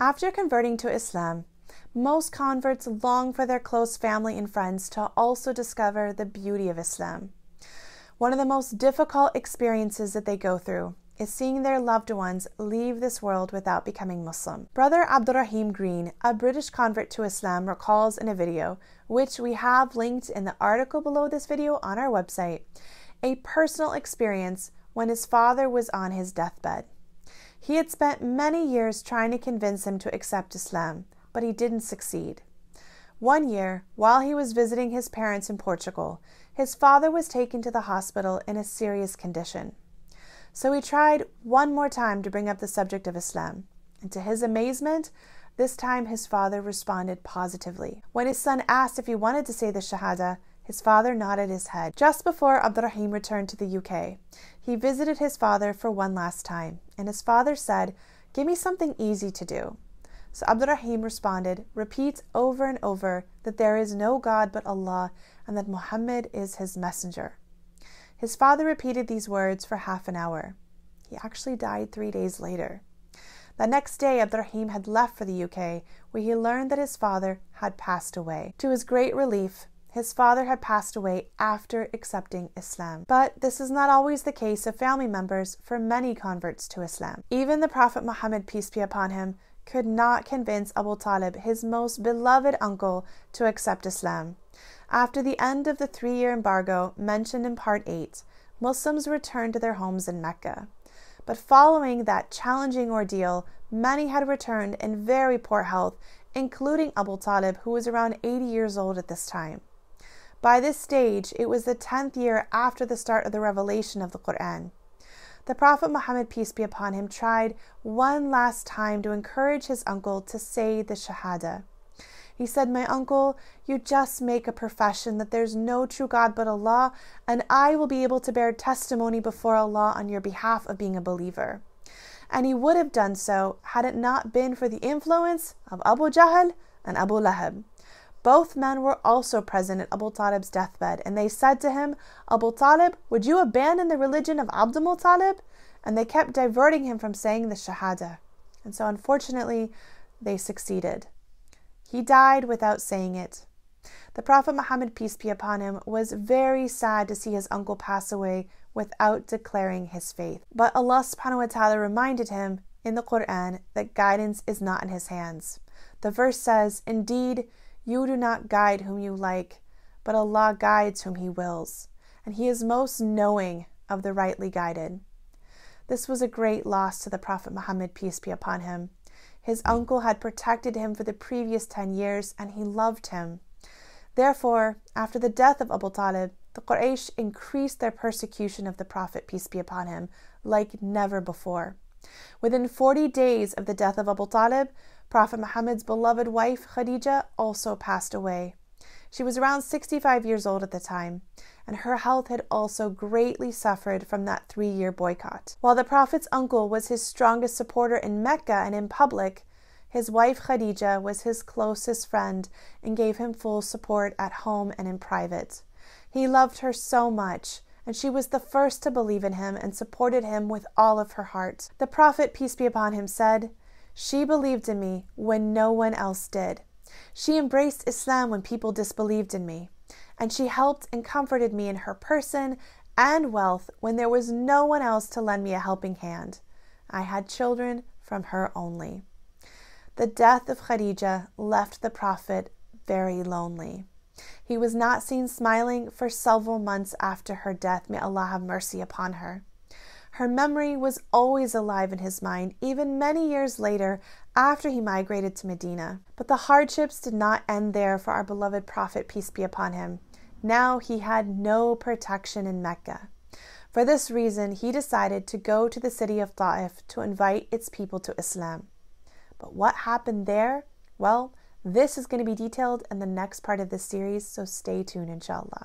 After converting to Islam, most converts long for their close family and friends to also discover the beauty of Islam. One of the most difficult experiences that they go through is seeing their loved ones leave this world without becoming Muslim. Brother Abdurrahim Green, a British convert to Islam, recalls in a video, which we have linked in the article below this video on our website, a personal experience when his father was on his deathbed. He had spent many years trying to convince him to accept Islam, but he didn't succeed. One year, while he was visiting his parents in Portugal, his father was taken to the hospital in a serious condition. So he tried one more time to bring up the subject of Islam, and to his amazement, this time his father responded positively. When his son asked if he wanted to say the Shahada, his father nodded his head. Just before Abdurrahim returned to the UK, he visited his father for one last time, and his father said, "Give me something easy to do." So Abdurrahim responded, "Repeat over and over that there is no God but Allah and that Muhammad is his messenger." His father repeated these words for half an hour. He actually died 3 days later. The next day, Abdurrahim had left for the UK, where he learned that his father had passed away. To his great relief, his father had passed away after accepting Islam. But this is not always the case of family members for many converts to Islam. Even the Prophet Muhammad, peace be upon him, could not convince Abu Talib, his most beloved uncle, to accept Islam. After the end of the 3-year embargo mentioned in Part 8, Muslims returned to their homes in Mecca. But following that challenging ordeal, many had returned in very poor health, including Abu Talib, who was around 80 years old at this time. By this stage, it was the 10th year after the start of the revelation of the Quran. The Prophet Muhammad, peace be upon him, tried one last time to encourage his uncle to say the Shahada. He said, "My uncle, you just make a profession that there's no true God but Allah, and I will be able to bear testimony before Allah on your behalf of being a believer." And he would have done so had it not been for the influence of Abu Jahl and Abu Lahab. Both men were also present at Abu Talib's deathbed, and they said to him, "Abu Talib, would you abandon the religion of Abdul Talib?" And they kept diverting him from saying the Shahada. And so unfortunately, they succeeded. He died without saying it. The Prophet Muhammad, peace be upon him, was very sad to see his uncle pass away without declaring his faith. But Allah subhanahu wa ta'ala reminded him in the Quran that guidance is not in his hands. The verse says, "Indeed, you do not guide whom you like, but Allah guides whom He wills, and He is most knowing of the rightly guided." This was a great loss to the Prophet Muhammad, peace be upon him. His uncle had protected him for the previous 10 years, and he loved him. Therefore, after the death of Abu Talib, the Quraysh increased their persecution of the Prophet, peace be upon him, like never before. Within 40 days of the death of Abu Talib, Prophet Muhammad's beloved wife, Khadijah, also passed away. She was around 65 years old at the time, and her health had also greatly suffered from that 3-year boycott. While the Prophet's uncle was his strongest supporter in Mecca and in public, his wife Khadijah was his closest friend and gave him full support at home and in private. He loved her so much, and she was the first to believe in him and supported him with all of her heart. The Prophet, peace be upon him, said, "She believed in me when no one else did. She embraced Islam when people disbelieved in me, and she helped and comforted me in her person and wealth when there was no one else to lend me a helping hand. I had children from her only." The death of Khadijah left the Prophet very lonely. He was not seen smiling for several months after her death. May Allah have mercy upon her. Her memory was always alive in his mind, even many years later after he migrated to Medina. But the hardships did not end there for our beloved Prophet, peace be upon him. Now he had no protection in Mecca. For this reason, he decided to go to the city of Ta'if to invite its people to Islam. But what happened there? Well, this is going to be detailed in the next part of this series, so stay tuned, inshallah.